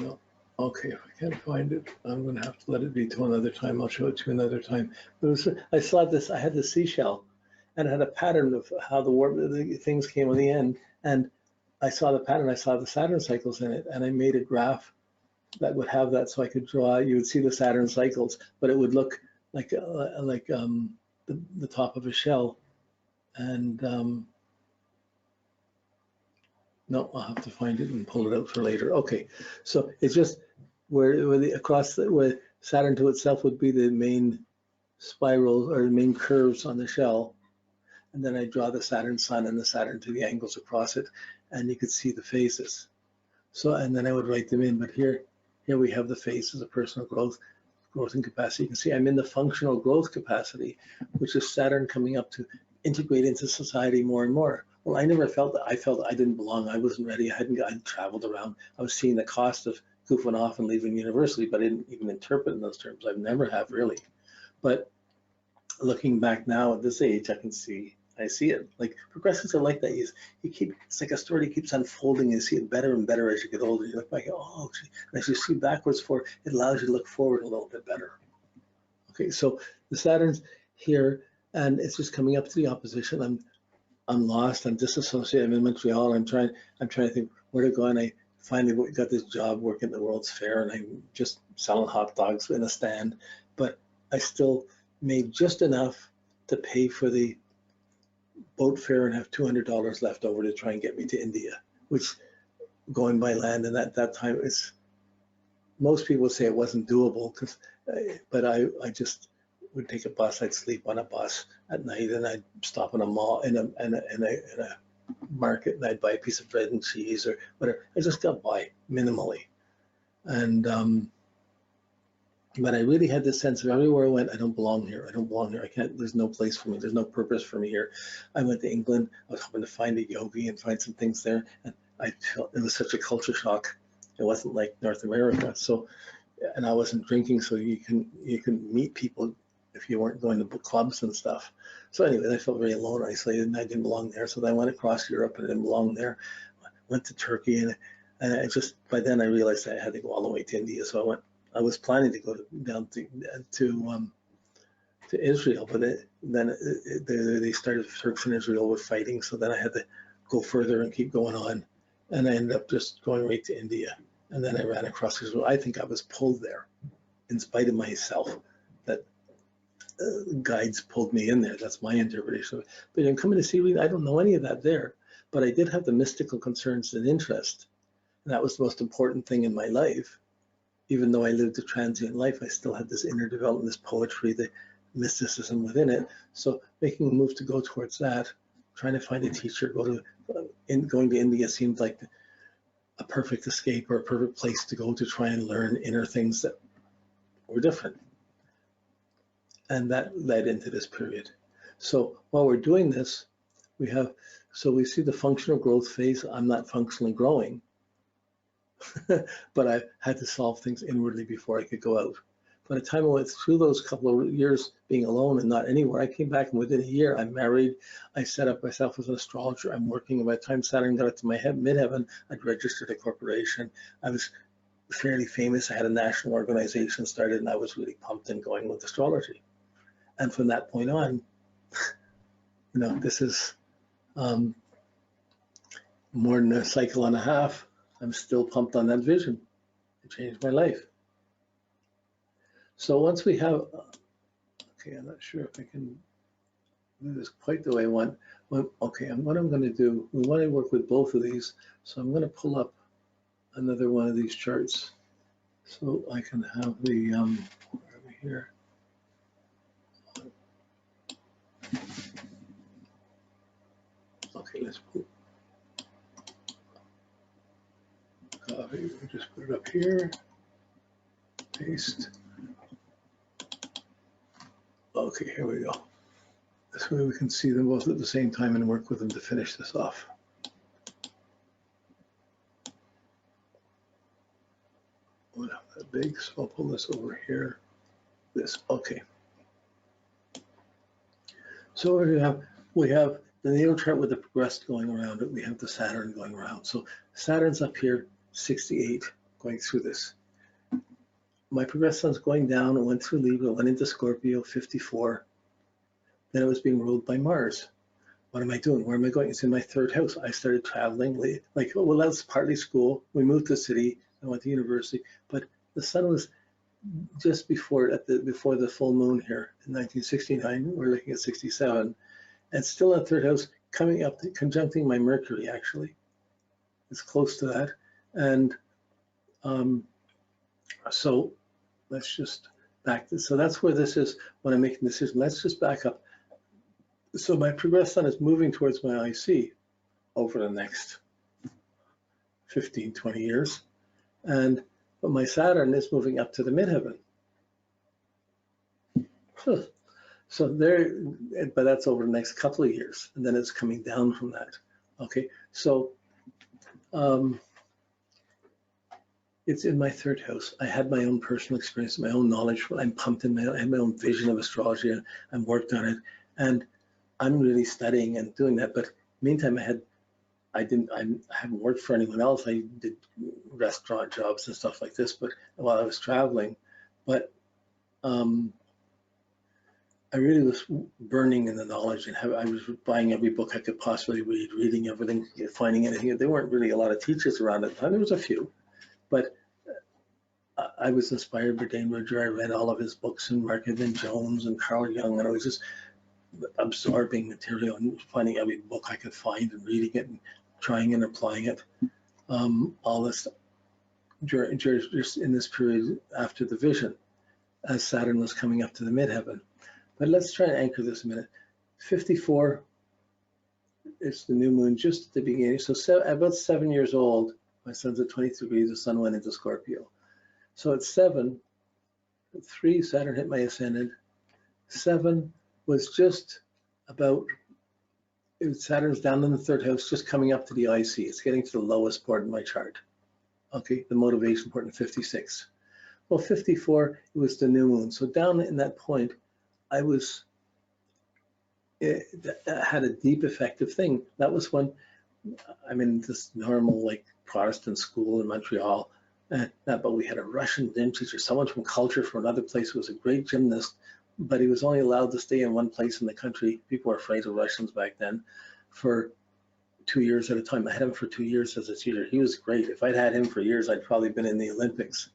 No. Okay, if I can't find it, I'm going to have to let it be till another time. I'll show it to you another time. I saw this, I had the seashell, and it had a pattern of how the things came on the end. And I saw the pattern, I saw the Saturn cycles in it, and I made a graph that would have that so I could draw, you would see the Saturn cycles, but it would look like the top of a shell. And no, I'll have to find it and pull it out for later. Okay, so it's just where Saturn to itself would be the main spirals or the main curves on the shell. And then I draw the Saturn sun and the Saturn to the angles across it, and you could see the phases. So, and then I would write them in, but here we have the phases of personal growth and capacity. You can see I'm in the functional growth capacity, which is Saturn coming up to integrate into society more and more. Well, I never felt that. I felt I didn't belong. I wasn't ready. I'd traveled around. I was seeing the cost of goofing off and leaving university, but I didn't even interpret in those terms. I've never have really. But looking back now at this age, I see it. Like progressives are like that. It's like a story that keeps unfolding. You see it better and better as you get older. You look back, oh, and as you see backwards it allows you to look forward a little bit better. Okay, so the Saturn's here, and it's just coming up to the opposition. I'm lost. I'm disassociated. I'm in Montreal. I'm trying to think where to go, and I finally got this job working at the World's Fair, and I'm just selling hot dogs in a stand. But I still made just enough to pay for the boat fare and have $200 left over to try and get me to India, which going by land, and at that time most people say it wasn't doable, but I just would take a bus. I'd sleep on a bus at night, and I'd stop in a mall in a market, and I'd buy a piece of bread and cheese or whatever. I just got by minimally, and but I really had this sense of everywhere I went, I don't belong here. I don't belong here. I can't. There's no place for me. There's no purpose for me here. I went to England. I was hoping to find a yogi and find some things there, and I felt it was such a culture shock. It wasn't like North America. So, and I wasn't drinking, so you can meet people if you weren't going to book clubs and stuff. So anyway, I felt very alone, isolated, and I didn't belong there. So I went across Europe and I didn't belong there. Went to Turkey, and I just by then I realized I had to go all the way to India. So I was planning to go down to Israel, but then they started, Turks and Israel were fighting, so then I had to go further and keep going on, and I ended up just going right to India, and then I ran across Israel. I think I was pulled there, in spite of myself, that guides pulled me in there. That's my interpretation. But in coming to see, I don't know any of that there, but I did have the mystical concerns and interest, and that was the most important thing in my life. Even though I lived a transient life, I still had this inner development, this poetry, the mysticism within it. So making a move to go towards that, trying to find a teacher, going to India seemed like a perfect escape or a perfect place to go to try and learn inner things that were different. And that led into this period. So while we're doing this, we see the functional growth phase. I'm not functionally growing. But I had to solve things inwardly before I could go out. By the time I went through those couple of years being alone and not anywhere, I came back, and within a year I'm married. I set up myself as an astrologer. I'm working. By the time Saturn got up to my midheaven, I'd registered a corporation. I was fairly famous. I had a national organization started, and I was really pumped and going with astrology. And from that point on, this is more than a cycle and a half. I'm still pumped on that vision. It changed my life. So once we have, okay, I'm not sure if I can do this quite the way I want. Okay, what I'm going to do, we want to work with both of these, so I'm going to pull up another one of these charts so I can have the, where are we here? Okay, let's put, copy, we just put it up here, paste. Okay, here we go. This way we can see them both at the same time and work with them to finish this off. Oh, not that big, so I'll pull this over here. Okay. So we have the natal chart with the progressed going around it. We have the Saturn going around. So Saturn's up here, 68. going through this. My progressed sun's going down. It went through Libra, went into Scorpio, 54. Then it was being ruled by Mars. What am I doing? Where am I going? It's in my third house. I started traveling. Like, well, that was partly school. We moved to the city. I went to university. But the sun was just before the full moon here in 1969. We're looking at 67. And still in the third house, coming up, conjuncting my Mercury, actually. It's close to that. And so let's just back this. So that's where this is when I'm making the decision. Let's just back up. So my progressed sun is moving towards my IC over the next 15, 20 years. But my Saturn is moving up to the midheaven. So there, but that's over the next couple of years. And then it's coming down from that. Okay, so it's in my third house. I had my own personal experience, my own knowledge. I'm pumped in I had my own vision of astrology, and I worked on it. And I'm really studying and doing that. But meantime, I haven't worked for anyone else. I did restaurant jobs and stuff like this, but while I was traveling, but I really was burning in the knowledge, and I was buying every book I could possibly read, reading everything, finding anything. There weren't really a lot of teachers around at the time. There was a few, but I was inspired by Dane Rudger. I read all of his books, and Mark Evan Jones and Carl Jung, and I was just absorbing material and finding every book I could find and reading it and trying and applying it. All this just in this period after the vision, as Saturn was coming up to the midheaven. But let's try and anchor this a minute. 54, it's the new moon just at the beginning. So about 7 years old, my son's at 23 degrees, the sun went into Scorpio. So at 7, at 3, Saturn hit my ascendant. 7 was just about, Saturn's down in the third house, just coming up to the IC. It's getting to the lowest part in my chart. Okay, the motivation part in 56. Well, 54, it was the new moon. So down in that point, it had a deep effective thing. That was when I'm in this normal like Protestant school in Montreal, but we had a Russian gym teacher, someone from culture from another place who was a great gymnast, but he was only allowed to stay in one place in the country. People were afraid of Russians back then, for 2 years at a time. I had him for 2 years as a teacher. He was great. If I'd had him for years, I'd probably been in the Olympics.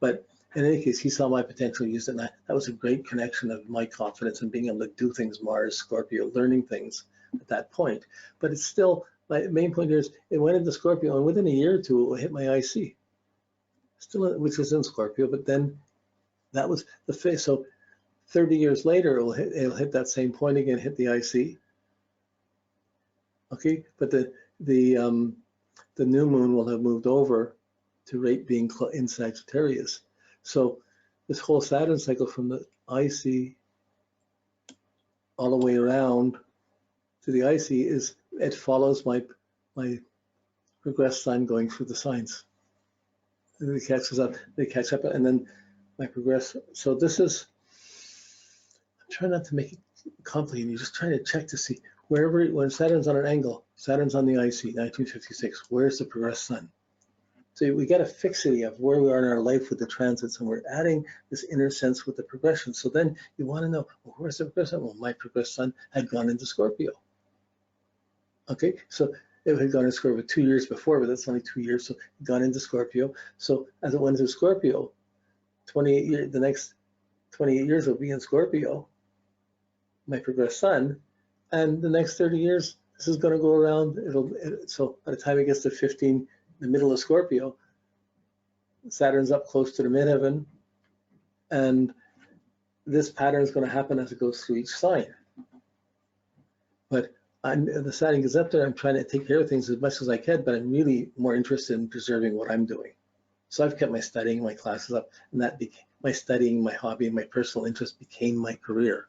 But in any case, he saw my potential, used it, and that was a great connection of my confidence in being able to do things, Mars, Scorpio, learning things at that point. But it's still, my main point here is it went into Scorpio, and within a year or two, it will hit my IC, still, which is in Scorpio, but then that was the phase. So 30 years later, it'll hit that same point again, hit the IC. Okay, but the new moon will have moved over to rate being in Sagittarius. So this whole Saturn cycle from the IC all the way around to the IC it follows my progressed sign going through the signs. And it catches up, they catch up, and then my progress. So this is, I'm trying not to make it complicated. You're just trying to check to see when Saturn's on an angle, Saturn's on the IC, 1956, where's the progressed sun? So we got a fixity of where we are in our life with the transits, and we're adding this inner sense with the progression. So then you want to know, well, where's the progression? Well, my progressed sun had gone into Scorpio. Okay, so it had gone into Scorpio 2 years before, but that's only 2 years, so it gone into Scorpio. So as it went into Scorpio, 28 years, the next 28 years will be in Scorpio, my progressed sun, and the next 30 years, this is going to go around. So by the time it gets to 15, the middle of Scorpio, Saturn's up close to the midheaven, and this pattern is going to happen as it goes through each sign. But the Saturn gets up there, I'm trying to take care of things as much as I can, but I'm really more interested in preserving what I'm doing. So I've kept my studying, my classes up, and that became my studying, my hobby, and my personal interest became my career.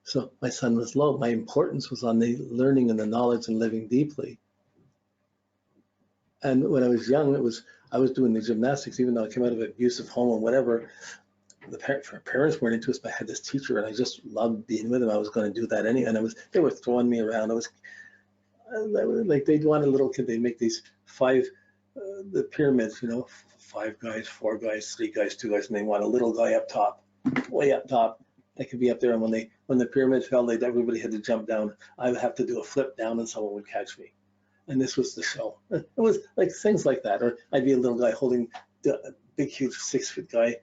So my sun was low. My importance was on the learning and the knowledge and living deeply. And when I was young, I was doing the gymnastics, even though I came out of an abusive home and whatever. The parents weren't into us, but I had this teacher, and I just loved being with him. I was going to do that anyway, and they were throwing me around. I was like, they'd want a little kid. They'd make these 5 the pyramids, you know, 5 guys, 4 guys, 3 guys, 2 guys, and they want a little guy up top, way up top. That could be up there. And when the pyramid fell, everybody had to jump down. I would have to do a flip down, and someone would catch me. And this was the show. It was like things like that. Or I'd be a little guy holding a big, huge 6-foot guy,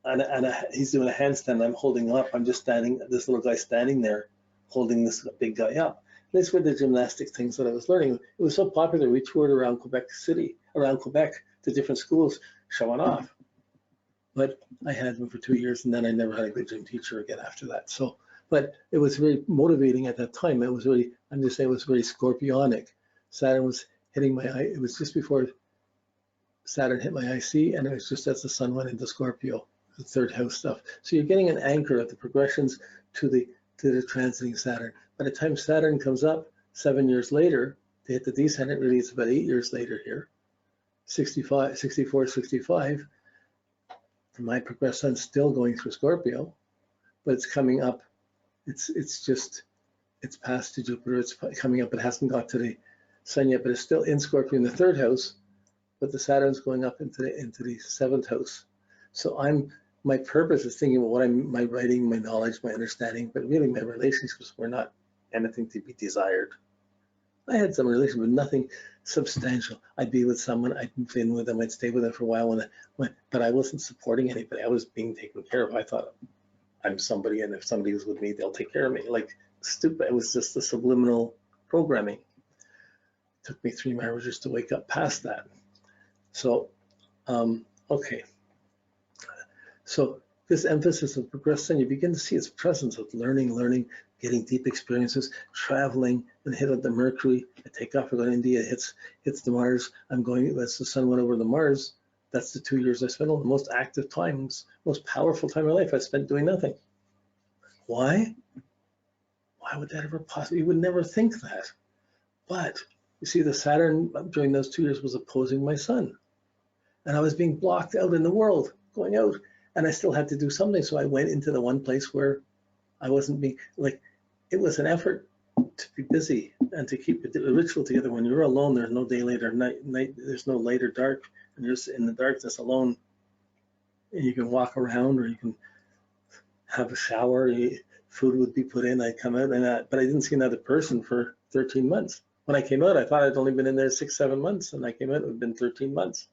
and he's doing a handstand. I'm holding up. I'm just standing. This little guy standing there, holding this big guy up. These were the gymnastic things that I was learning. It was so popular. We toured around Quebec City, around Quebec, to different schools, showing off. But I had them for 2 years, and then I never had a good gym teacher again after that. So, but it was very motivating at that time. It was really, I'm just saying, it was very scorpionic. Saturn was hitting my eye. It was just before Saturn hit my IC, and it was just as the sun went into Scorpio, the 3rd house stuff. So you're getting an anchor of the progressions to the transiting Saturn. By the time Saturn comes up 7 years later to hit the descendant, really it's about 8 years later here, 65, 64, 65. My progressed sun's still going through Scorpio, but it's coming up. It's past to Jupiter. It's coming up. It hasn't got to the sun yet, but it's still in Scorpio in the 3rd house. But the Saturn's going up into the 7th house. So my purpose is thinking about what my writing, my knowledge, my understanding, but really my relationships were not anything to be desired. I had some relations, but nothing substantial. I'd be with someone, I'd move in with them, I'd stay with them for a while, but I wasn't supporting anybody. I was being taken care of. I thought I'm somebody, and if somebody was with me, they'll take care of me. Like, stupid. It was just the subliminal programming. It took me 3 marriages to wake up past that. So, okay. So this emphasis of progressed sun, you begin to see its presence of learning, getting deep experiences, traveling, and hit at the Mercury. I take off, I go to India, hits the Mars. That's the sun went over the Mars. That's the 2 years I spent on the most active times, most powerful time of my life. I spent doing nothing. Why? Why would that ever possibly? You would never think that. But you see, the Saturn during those 2 years was opposing my sun. And I was being blocked out in the world, going out. And I still had to do something. So I went into the one place where I wasn't being, like, it was an effort to be busy and to keep the ritual together. When you're alone, there's no daylight or night, there's no light or dark. And you're just in the darkness alone. And you can walk around, or you can have a shower. Food would be put in. I'd come out, but I didn't see another person for 13 months. When I came out, I thought I'd only been in there 6, 7 months. And I came out, it had been 13 months.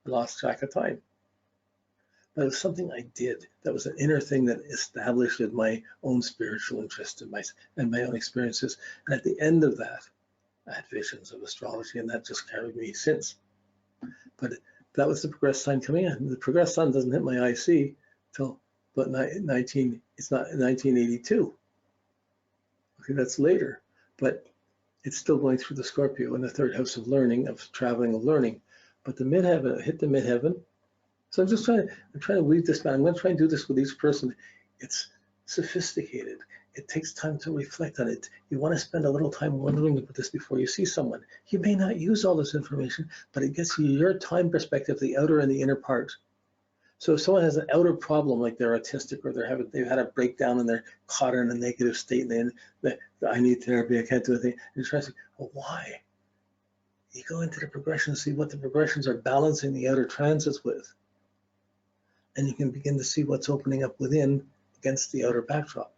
I lost track of time. But it was something I did. That was an inner thing that established my own spiritual interest in my own experiences. And at the end of that, I had visions of astrology, and that just carried me since. But that was the progressed sign coming in. The progressed sun doesn't hit my IC till about 1982. Okay, that's later, but it's still going through the Scorpio in the 3rd house of learning, of traveling, of learning. But the midheaven, hit the midheaven. So I'm trying to weave this down. I'm going to try and do this with each person. It's sophisticated. It takes time to reflect on it. You want to spend a little time wondering about this before you see someone. You may not use all this information, but it gets you your time perspective, the outer and the inner part. So if someone has an outer problem, like they're autistic, or they've had a breakdown and they're caught in a negative state, and I need therapy, I can't do anything, and you try to say, well, why? You go into the progression and see what the progressions are balancing the outer transits with. And you can begin to see what's opening up within against the outer backdrop.